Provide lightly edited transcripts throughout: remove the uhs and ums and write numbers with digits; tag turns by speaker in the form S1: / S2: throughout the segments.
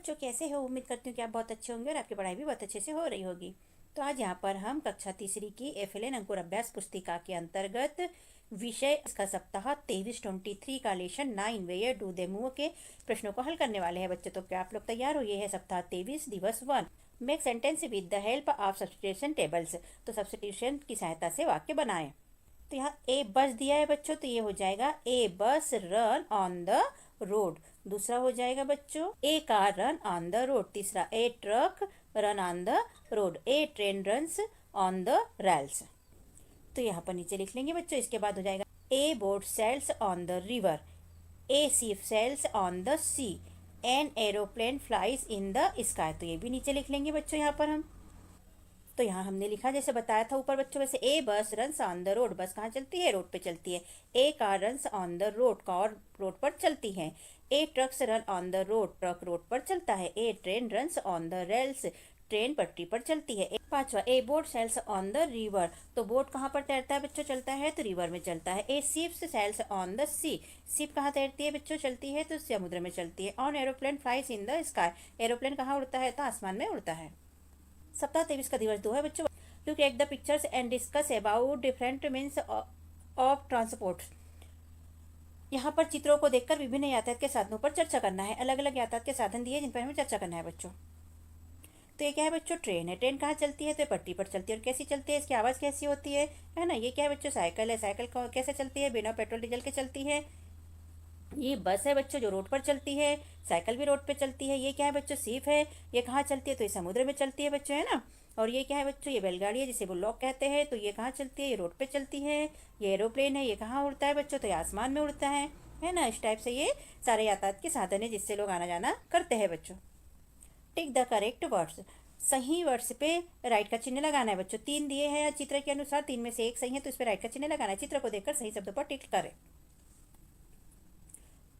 S1: बच्चों, कैसे हो? उम्मीद करती हूँ कि आप बहुत अच्छे होंगे और आपकी पढ़ाई भी बहुत अच्छे से हो रही होगी। तो आज यहाँ पर हम कक्षा तीसरी की एफएलएन अंकुर अभ्यास पुस्तिका के अंतर्गत विषय इसका सप्ताह 23-23 का लेशन 9 वेयर डू दे मूव के प्रश्नों को हल करने वाले हैं बच्चों। तो क्या आप लोग तैयार हो? ये है सप्ताह 23 दिवस 1। Make sentence with the help of substitution tables. तो सब्स्टिट्यूशन की सहायता से वाक्य बनाएं। तो यहाँ ए बस दिया है बच्चों, तो ये हो जाएगा ए bus run on the road. दूसरा हो जाएगा बच्चों a car run on the road. तीसरा a truck run on the road. A train runs on the rails. तो यहाँ पर नीचे लिख लेंगे बच्चों। इसके बाद हो जाएगा a boat sails on the river. A ship sails on the sea. An aeroplane flies in the sky. तो ये भी नीचे लिख लेंगे बच्चों यहाँ पर हम। तो यहाँ हमने लिखा जैसे बताया था ऊपर बच्चों, वैसे ए बस रन्स ऑन द रोड। बस कहाँ चलती है? रोड पे चलती है। A car runs on the road. Car road पर चलती है। A trucks run on the road. Truck road पर चलता है। A train runs on the rails. Train पटरी पर चलती है। पांचवा a boat sails on the river. तो बोट कहाँ पर तैरता है बच्चों? चलता है तो रिवर में चलता है। A ships sails on the sea. Ship कहाँ तैरती है बच्चों? चलती है तो समुद्र में चलती है। On aeroplane flies in the sky. Aeroplane कहाँ उड़ता है? तो आसमान में उड़ता है। सप्ताह 23 का दिवस 2 है बच्चों। Look at the pictures and discuss about different means of transport. यहाँ पर चित्रों को देखकर विभिन्न यातायात के साधनों पर चर्चा करना है। अलग अलग यातायात के साधन दिए जिन पर हमें चर्चा करना है बच्चों। तो ये क्या है बच्चों? ट्रेन है। ट्रेन कहाँ चलती है? तो पटरी पर चलती है। और कैसी चलती है? इसकी आवाज़ कैसी होती है ना। ये क्या है बच्चों? साइकिल है। साइकिल कैसे चलती है? बिना पेट्रोल डीजल के चलती है। ये बस है बच्चों जो रोड पर चलती है। साइकिल भी रोड पे चलती है। ये क्या है बच्चों? शिप है। ये कहाँ चलती है? तो ये समुद्र में चलती है बच्चों, है ना। और ये क्या है बच्चों? ये बैलगाड़ी है जिसे बुल्लॉक कहते हैं। तो ये कहाँ चलती है? ये रोड पे चलती है। ये एरोप्लेन है। ये कहाँ उड़ता है बच्चों? तो ये आसमान में उड़ता है ना। इस टाइप से ये सारे यातायात के साधन है जिससे लोग आना जाना करते हैं बच्चों। Tick the correct words. सही वर्ड्स पे राइट का चिन्ह लगाना है बच्चों। 3 दिए हैं चित्र के अनुसार, 3 में से 1 सही है तो इस पर राइट का चिन्ह लगाना है। चित्र को देखकर सही शब्दों पर टिक करें।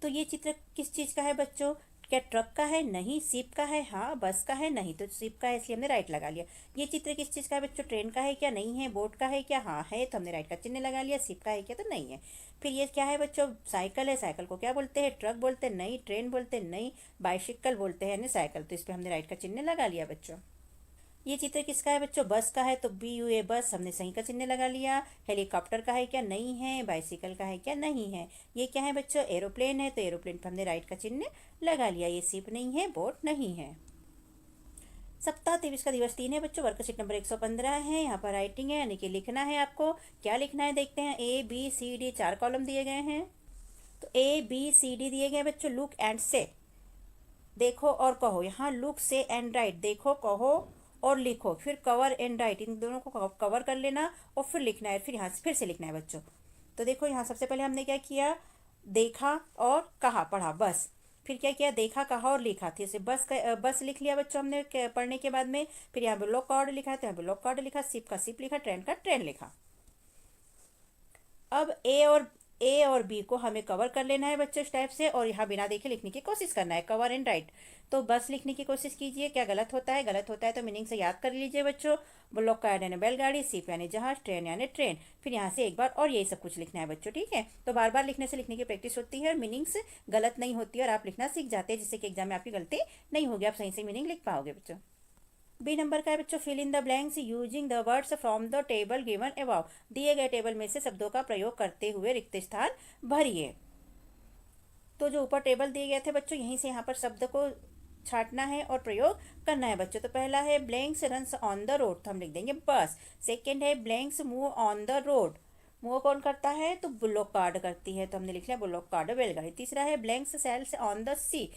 S1: तो ये चित्र किस चीज़ का है बच्चों? क्या ट्रक का है? नहीं। शिप का है? हाँ। बस का है? नहीं। तो शिप का है इसलिए हमने राइट लगा लिया। ये चित्र किस चीज़ का है बच्चों? ट्रेन का है क्या? नहीं है। बोट का है क्या? हाँ है, तो हमने राइट का चिन्ह लगा लिया। शिप का है क्या? तो नहीं है। फिर ये क्या है बच्चों? साइकिल है। साइकिल को क्या बोलते हैं? ट्रक बोलते हैं? नहीं। ट्रेन बोलते हैं? नहीं। बाइसिकल बोलते हैं ना साइकिल। तो इस पर हमने राइट का चिन्ह लगा लिया बच्चों। ये चित्र किसका है बच्चों? बस का है, तो बी यू ए बस, हमने सही का चिन्ह लगा लिया। हेलीकॉप्टर का है क्या? नहीं है। बाइसिकल का है क्या? नहीं है। ये क्या है बच्चों? एरोप्लेन है, तो एरोप्लेन पर हमने राइट का चिन्ह लगा लिया। ये शिप नहीं है, बोट नहीं है। सप्ताह 23 का दिवस 3 है बच्चों। वर्कशीट नंबर 115 है। यहाँ पर राइटिंग है यानी कि लिखना है आपको। क्या लिखना है देखते हैं। A B C D 4 column दिए गए हैं। तो ए बी सी डी दिए गए बच्चों। लुक एंड से, देखो और कहो। यहाँ लुक से एंड राइट, देखो कहो और लिखो। फिर कवर एंड राइट, इन दोनों को कवर कर लेना और फिर लिखना है। फिर यहाँ से फिर से लिखना है बच्चों। तो देखो यहाँ सबसे पहले हमने क्या किया? देखा और कहा, पढ़ा बस। फिर क्या किया? देखा, कहा और लिखा। थी बस लिख लिया बच्चों हमने पढ़ने के बाद में। फिर यहाँ ब्लॉक का ऑर्डर लिखा है तो यहाँ ब्लॉक का ऑर्डर लिखा। शिप का शिप लिखा। ट्रेन का ट्रेन लिखा। अब ए और बी को हमें कवर कर लेना है बच्चों इस टाइप से, और यहाँ बिना देखे लिखने की कोशिश करना है। Cover and right. तो बस लिखने की कोशिश कीजिए। क्या गलत होता है? गलत होता है तो मीनिंग से याद कर लीजिए बच्चों। ब्लॉक का यानी बैलगाड़ी, शिप यानी जहाज, ट्रेन यानी ट्रेन। फिर यहाँ से एक बार और यही सब कुछ लिखना है बच्चों, ठीक है। तो बार बार लिखने से लिखने की प्रैक्टिस होती है और मीनिंग्स गलत नहीं होती है और आप लिखना सीख जाते हैं, जिससे कि एग्जाम में आपकी गलती नहीं होगी, आप सही से मीनिंग लिख पाओगे बच्चों। बी नंबर का है बच्चों। Fill in the blanks using the words from the table given above. दिए गए टेबल में से शब्दों का प्रयोग करते हुए रिक्त स्थान भरिए। तो जो ऊपर टेबल दिए गए थे बच्चों, यहीं से यहाँ पर शब्द को छाटना है और प्रयोग करना है बच्चों। तो पहला है blanks runs on the road, तो हम लिख देंगे बस। सेकेंड है blanks move on the road. Move कौन करता है? तो बुलोक कार्ड करती है, तो हमने लिख लिया बुलोक कार्ड बैलगाड़ी। तीसरा है ब्लैंक्स सेल्स ऑन द सी।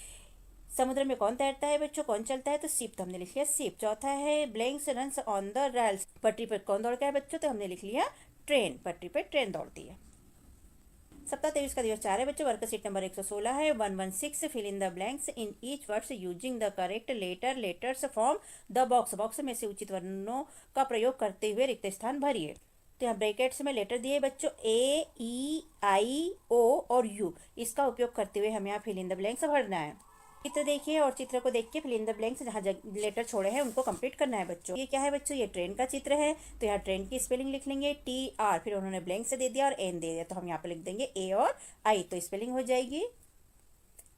S1: समुद्र में कौन तैरता है बच्चों? कौन चलता है? तो शिप, तो हमने लिख लिया शिप। चौथा है blanks runs on the rails. पटरी पर कौन दौड़ता है बच्चों? तो हमने लिख लिया ट्रेन। पटरी पर ट्रेन दौड़ती है। सप्ताह 23 का दिवस 4 है बच्चों। वर्कशीट नंबर 116 है। 116 fill in the blanks in each words using the correct letters from the box. Box में से उचित वर्णों का प्रयोग करते हुए रिक्त स्थान भरिए। तो यहाँ ब्रैकेट्स में लेटर दिए बच्चों ए ई आई ओ और यू। इसका उपयोग करते हुए हमें यहाँ फिल इन द ब्लैंक्स भरना है। चित्र देखिए और चित्र को देख के फिल इन द ब्लैंक्स जहाँ लेटर छोड़े हैं उनको कंप्लीट करना है बच्चों। ये क्या है बच्चों? ये ट्रेन का चित्र है, तो यहाँ ट्रेन की स्पेलिंग लिख लेंगे TR। फिर उन्होंने ब्लैंक से दे दिया और एन दे दिया, तो हम यहाँ पे लिख देंगे ए और आई, तो स्पेलिंग हो जाएगी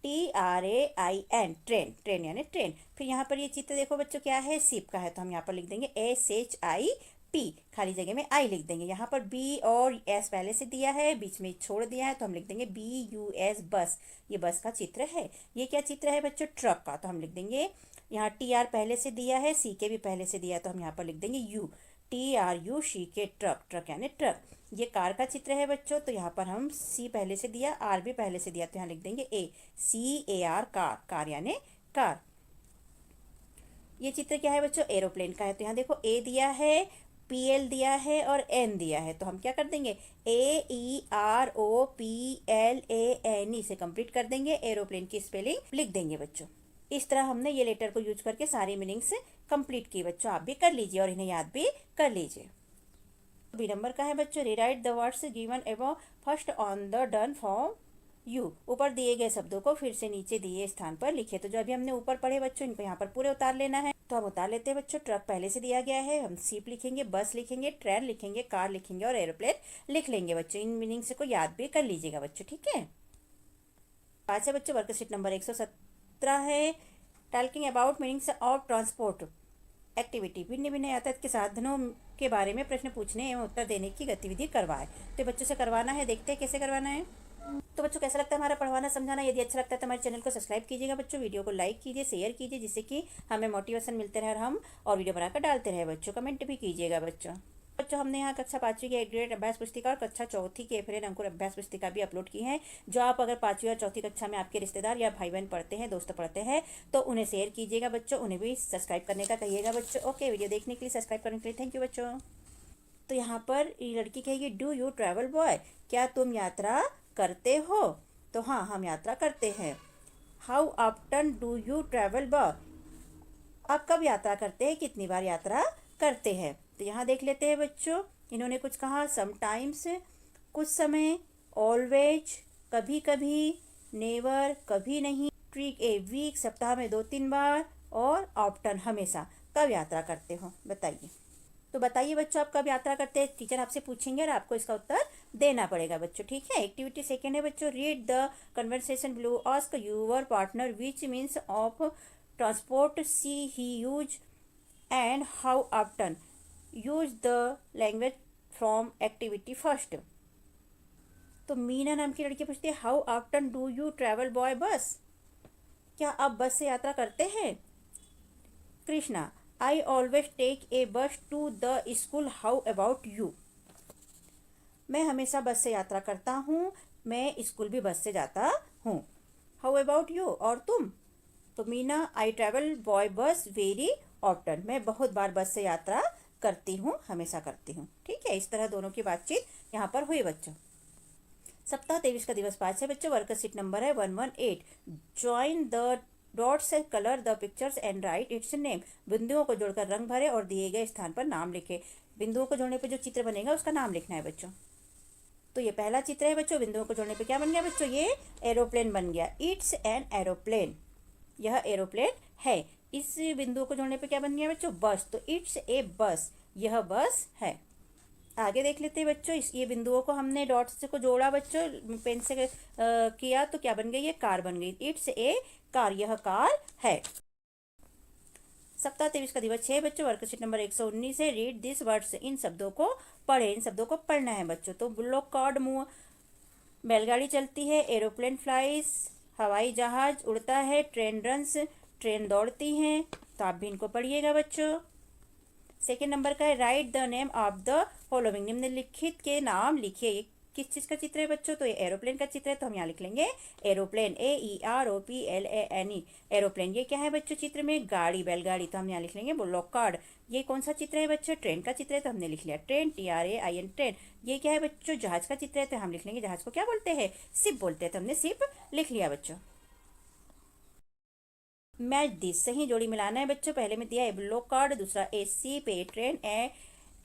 S1: TRAIN, ट्रेन, ट्रेन यानी ट्रेन। फिर यहाँ पर ये चित्र देखो बच्चों क्या है, शिप का है, तो हम यहाँ पर लिख देंगे SHIP, खाली जगह में आई लिख देंगे। यहाँ पर B और S पहले से दिया है, बीच में छोड़ दिया है, तो हम लिख देंगे BUS, बस। ये बस का चित्र है। ये क्या चित्र है बच्चों, ट्रक का, तो हम लिख देंगे यहाँ TR पहले से दिया है, CK भी पहले से दिया है, तो हम यहाँ पर लिख देंगे U, TRUCK, ट्रक, ट्रक यानी ट्रक। ये कार का चित्र है बच्चों, तो यहाँ पर हम C पहले से दिया, R भी पहले से दिया, तो यहाँ लिख देंगे CAR, कार, कार यानी कार। ये चित्र क्या है बच्चों, एरोप्लेन का है, तो यहाँ देखो A दिया है, PL दिया है और N दिया है, तो हम क्या कर देंगे AEROPLANE से कंप्लीट कर देंगे, एरोप्लेन की स्पेलिंग लिख देंगे बच्चों। इस तरह हमने ये लेटर को यूज करके सारी मीनिंग्स कंप्लीट की बच्चों, आप भी कर लीजिए और इन्हें याद भी कर लीजिए। बी नंबर का है बच्चों, rewrite the words given above first on the done form you. ऊपर दिए गए शब्दों को फिर से नीचे दिए स्थान पर लिखे। तो जो अभी हमने ऊपर पढ़े बच्चों, इनको यहाँ पर पूरे उतार लेना है, तो हम उतार लेते हैं बच्चों। ट्रक पहले से दिया गया है, हम शिप लिखेंगे, बस लिखेंगे, ट्रेन लिखेंगे, कार लिखेंगे और एरोप्लेन लिख लेंगे बच्चों। इन मीनिंग्स को याद भी कर लीजिएगा बच्चों, ठीक है। पाँच है बच्चों, वर्कशीट नंबर 117 है, talking about meanings of transport activity. भिन्न भिन्न यातायात के साधनों के बारे में प्रश्न पूछने एवं उत्तर देने की गतिविधि करवाए। तो बच्चों से करवाना है, देखते हैं कैसे करवाना है। तो बच्चों कैसा लगता है हमारा पढ़वाना समझाना। यदि अच्छा लगता है तो हमारे चैनल को सब्सक्राइब कीजिएगा बच्चों, वीडियो को लाइक कीजिए, शेयर कीजिए, जिससे कि हमें मोटिवेशन मिलते रहे और हम और वीडियो बनाकर डालते रहे बच्चों। कमेंट भी कीजिएगा बच्चों। हमने यहाँ कक्षा 5वीं की ग्रेड अभ्यास पुस्तिका और कक्षा 4थी की एफएलएन अंकुर अभ्यास पुस्तिका भी अपलोड की है। जो आप अगर 5वीं और 4थी कक्षा में आपके रिश्तेदार या भाई बहन पढ़ते हैं, दोस्त पढ़ते हैं, तो उन्हें शेयर कीजिएगा बच्चों, उन्हें भी सब्सक्राइब करने का कहिएगा बच्चों। ओके, वीडियो देखने के लिए, सब्सक्राइब करने के लिए थैंक यू बच्चों। तो यहाँ पर ये लड़की कहेगी, डू यू ट्रैवल बॉय, क्या तुम यात्रा करते हो। तो हाँ, हम यात्रा करते हैं। How often do you travel boy, आप कब यात्रा करते हैं, कितनी बार यात्रा करते हैं। तो यहाँ देख लेते हैं बच्चों, इन्होंने कुछ कहा, समटाइम्स कुछ समय, ऑलवेज कभी कभी, नेवर कभी नहीं, ट्रीक ए वीक सप्ताह में 2-3 बार, और ऑफ्टन हमेशा। कब यात्रा करते हो बताइए। तो बताइए बच्चों, आप कब यात्रा करते हैं, टीचर आपसे पूछेंगे और आपको इसका उत्तर देना पड़ेगा बच्चों, ठीक है। एक्टिविटी सेकेंड है बच्चों, read the conversation below, ask your partner which means of transport see he use and how often, use the language from activity first. तो मीना नाम की लड़की पूछती है, how often do you travel by bus, क्या आप बस से यात्रा करते हैं। Krishna, I always take a bus to the school, how about you, मैं हमेशा बस से यात्रा करता हूँ, मैं स्कूल भी बस से जाता हूँ। हाउ अबाउट यू, और तुम। तो मीना, आई ट्रैवल बॉय बस वेरी ऑफ्टन, मैं बहुत बार बस से यात्रा करती हूँ, हमेशा करती हूँ, ठीक है। इस तरह दोनों की बातचीत यहाँ पर हुई बच्चों। सप्ताह 23 का दिवस 5 है बच्चों, वर्कशीट नंबर है 118, join the dots colour the pictures and right it's name, बिंदुओं को जोड़कर रंग भरे और दिए गए स्थान पर नाम लिखे। बिंदुओं को जोड़ने पर जो चित्र बनेगा उसका नाम लिखना है बच्चों। तो ये पहला चित्र है बच्चों, बिंदुओं को जोड़ने पे क्या बन गया बच्चों, ये एरोप्लेन बन गया। इट्स एन एरोप्लेन, यह एरोप्लेन है। इस बिंदुओं को जोड़ने पे क्या बन गया बच्चों, बस, तो इट्स ए बस, यह बस है। आगे देख लेते हैं बच्चों, इस ये बिंदुओं को हमने डॉट्स को जोड़ा बच्चों, पेन से किया, तो क्या बन गई, ये कार बन गई। इट्स ए कार, यह कार है। सप्ताह 23 का दिवस 6 बच्चों, वर्कशीट नंबर 119 है, रीड दिस वर्ड्स, इन शब्दों को पढ़े, इन शब्दों को पढ़ना है बच्चों। तो बुलोक कार्ड मूव, बैलगाड़ी चलती है, एरोप्लेन फ्लाइज, हवाई जहाज उड़ता है, ट्रेन रन्स, ट्रेन दौड़ती हैं। तो आप भी इनको पढ़िएगा बच्चों। सेकेंड नंबर का है, right the name of the following, निम्नलिखित के नाम लिखिए। किस चीज़ का चित्र है बच्चों, तो ये एरोप्लेन का चित्र है, तो हम यहाँ लिख लेंगे एरोप्लेन, AEROPLANE, एरोप्लेन। ये क्या है बच्चों चित्र में, गाड़ी, बैलगाड़ी, तो हम यहाँ लिख लेंगे बुलोक कार्ड। ये कौन सा चित्र है बच्चों, ट्रेन का चित्र है, तो हमने लिख लिया ट्रेन, TRAIN, ट्रेन। ये क्या है बच्चों, जहाज का चित्र है, तो हम लिख लेंगे जहाज को क्या बोलते हैं, शिप बोलते हैं, तो हमने शिप लिख लिया बच्चों। मैच दिस, सही जोड़ी मिलाना है बच्चों। पहले में दिया है बुलोक कार्ड, दूसरा ए शिप, ए ट्रेन, ए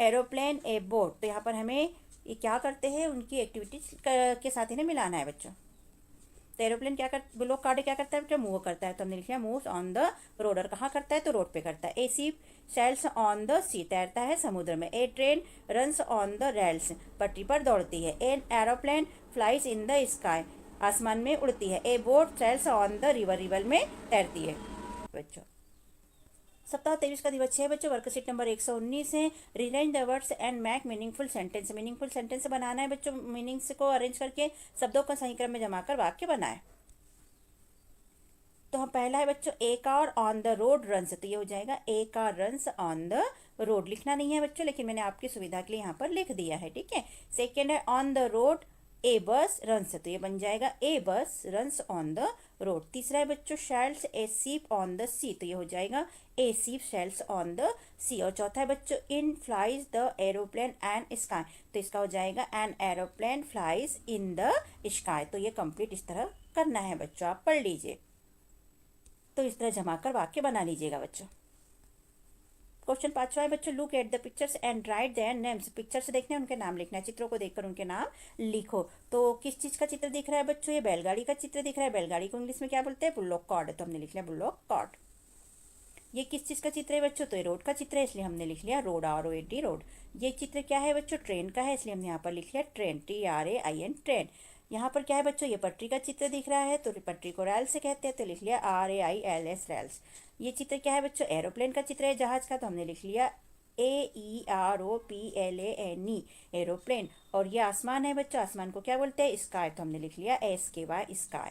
S1: एरोप्लेन, ए बोट। तो यहाँ पर हमें ये क्या करते हैं, उनकी एक्टिविटीज के साथ इन्हें मिलाना है बच्चों। तो एरोप्लेन क्या कर, बुलोक कार्ड क्या करता है बच्चों, मूव करता है, तो हमने लिखा मूव्स ऑन द रोड, और कहाँ करता है, तो रोड पे करता है। A ship sails on the sea, तैरता है समुद्र में। A train runs on the rails, पटरी पर दौड़ती है। An aeroplane flies in the sky, आसमान में उड़ती है। A boat sails on the river, river में तैरती है बच्चों। सप्ताह 23 का दिवस 6 बच्चों, वर्कशीट नंबर 119 है। Rearrange the words and make meaningful sentence. Meaningful sentence बनाना है बच्चों, मीनिंग्स को अरेंज करके शब्दों को सही क्रम में जमा कर वाक्य बनाए। तो हम पहला है बच्चों a car on the road runs, तो ये हो जाएगा a car runs on the road. लिखना नहीं है बच्चों, लेकिन मैंने आपकी सुविधा के लिए यहाँ पर लिख दिया है, ठीक है। सेकेंड है ऑन द रोड ए बस रन्स, तो ये बन जाएगा ए बस रन्स ऑन द रोड। तीसरा है बच्चों शेल्स ए सीप ऑन द सी, तो ये हो जाएगा ए सीप शेल्स ऑन द सी। और चौथा है बच्चों in flies the aeroplane and sky, तो इसका हो जाएगा an aeroplane flies in the sky. तो ये कंप्लीट इस तरह करना है बच्चों, आप पढ़ लीजिए। तो इस तरह जमा कर वाक्य बना लीजिएगा बच्चों। क्वेश्चन 5वां है बच्चों look at the pictures and right their names. Picture से देखने उनके नाम लिखना है, चित्रों को देखकर उनके नाम लिखो। तो किस चीज का चित्र दिख रहा है बच्चों, ये बैलगाड़ी का चित्र दिख रहा है। बैलगाड़ी को इंग्लिश में क्या बोलते हैं, बुल्लॉक कार्ट, तो हमने लिख लिया बुल्लॉक कार्ट। ये किस चीज का चित्र है बच्चों, तो ये रोड का चित्र है, इसलिए हमने लिख लिया रोड, ROAD रोड। ये चित्र क्या है बच्चों, ट्रेन का है, इसलिए हमने यहाँ पर लिख लिया ट्रेन, TRAIN ट्रेन। यहाँ पर क्या है बच्चों, ये पटरी का चित्र दिख रहा है, तो पटरी को रैल से कहते हैं, तो लिख लिया RAILS रैल्स। ये चित्र क्या है बच्चों, एरोप्लेन का चित्र है, जहाज का, तो हमने लिख लिया AEROPLANE एरोप्लेन। और ये आसमान है बच्चों, आसमान को क्या बोलते हैं, स्काई, तो हमने लिख लिया SKY स्काई।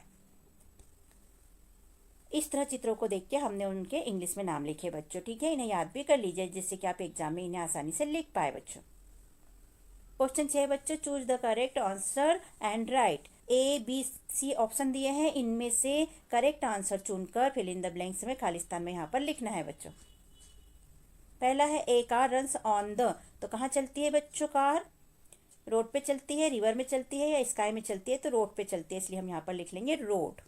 S1: इस तरह चित्रों को देख के हमने उनके इंग्लिश में नाम लिखे बच्चों, ठीक है। इन्हें याद भी कर लीजिए जिससे कि आप एग्जाम में इन्हें आसानी से लिख पाए बच्चों। क्वेश्चन 6 बच्चों choose the correct answer and right. ABC option दिए हैं, इनमें से करेक्ट आंसर चुनकर फिल इन द ब्लैंक्स में खालिस्तान में यहाँ पर लिखना है बच्चों। पहला है a car runs on the, तो कहाँ चलती है बच्चों कार, रोड पे चलती है, रिवर में चलती है या स्काई में चलती है, तो रोड पे चलती है, इसलिए हम यहाँ पर लिख लेंगे रोड।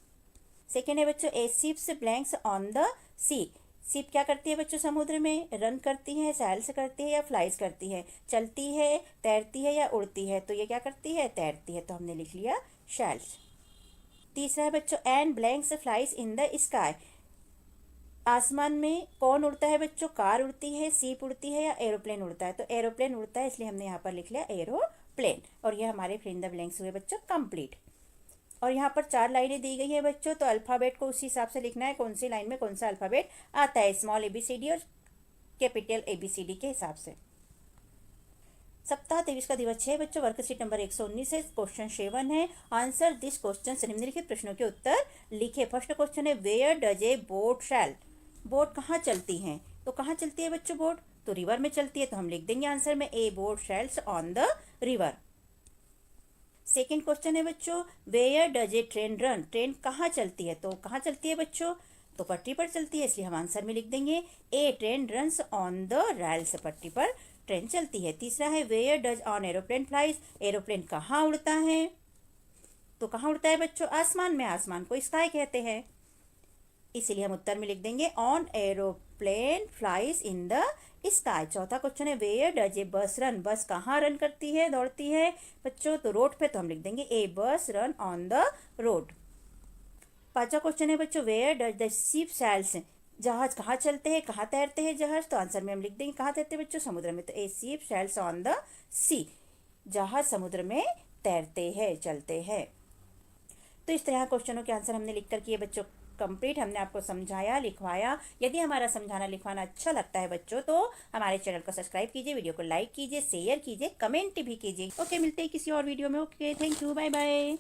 S1: सेकेंड है बच्चों a ships blanks on the sea. Ship क्या करती है बच्चों, समुद्र में रन करती है, सैल्स करती है या फ्लाइज करती है, चलती है, तैरती है या उड़ती है, तो ये क्या करती है, तैरती है, तो हमने लिख लिया शैल्स। तीसरा है बच्चों and blanks flies in the sky. आसमान में कौन उड़ता है बच्चों, कार उड़ती है, सीप उड़ती है या एरोप्लेन उड़ता है, तो एरोप्लेन उड़ता है, इसलिए हमने यहाँ पर लिख लिया एरोप्लेन। और ये हमारे फिल इन द ब्लैंक्स हुए बच्चों कंप्लीट। और यहाँ पर 4 लाइनें दी गई है बच्चों, तो अल्फ़ाबेट को उसी हिसाब से लिखना है, कौन सी लाइन में कौन सा अल्फ़ाबेट आता है, स्मॉल ABCD और कैपिटल ABCD के हिसाब से। सप्ताह 23 का दिवस 6 बच्चों, वर्कशीट नंबर 119 है। क्वेश्चन 7 है आंसर दिस क्वेश्चन, निम्नलिखित प्रश्नों के उत्तर लिखे। फर्स्ट क्वेश्चन है where does a boat sail, boat कहाँ चलती है, तो कहाँ चलती है बच्चों बोट, तो रिवर में चलती है, तो हम लिख देंगे आंसर में a boat sails on the river. Second question है बच्चों where does a train run, train कहाँ चलती है, तो कहाँ चलती है बच्चों, तो पटरी पर चलती है, इसलिए हम आंसर में लिख देंगे a train runs on the rails, पटरी पर ट्रेन चलती है। तीसरा है where does on aeroplane flies, aeroplane कहाँ उड़ता है, तो कहाँ उड़ता है बच्चों, आसमान में, आसमान को स्काई कहते हैं, इसीलिए हम उत्तर में लिख देंगे on aeroplane flies in the sky. चौथा क्वेश्चन है where does A bus run, बस कहाँ रन करती है, दौड़ती है बच्चों, तो रोड पे, तो हम लिख देंगे a bus run on the road. पांचवा क्वेश्चन है बच्चों where does the ship sails, जहाज कहाँ चलते हैं, कहाँ तैरते हैं जहाज, तो आंसर में हम लिख देंगे कहाँ तैरते हैं बच्चों, समुद्र में, तो a ship sails on the sea, जहाज समुद्र में तैरते हैं, चलते हैं। तो इस तरह क्वेश्चनों के आंसर हमने लिख कर किए बच्चों कंप्लीट। हमने आपको समझाया, लिखवाया। यदि हमारा समझाना लिखवाना अच्छा लगता है बच्चों, तो हमारे चैनल को सब्सक्राइब कीजिए, वीडियो को लाइक कीजिए, शेयर कीजिए, कमेंट भी कीजिए। ओके, मिलते हैं किसी और वीडियो में। Okay, thank you, bye bye.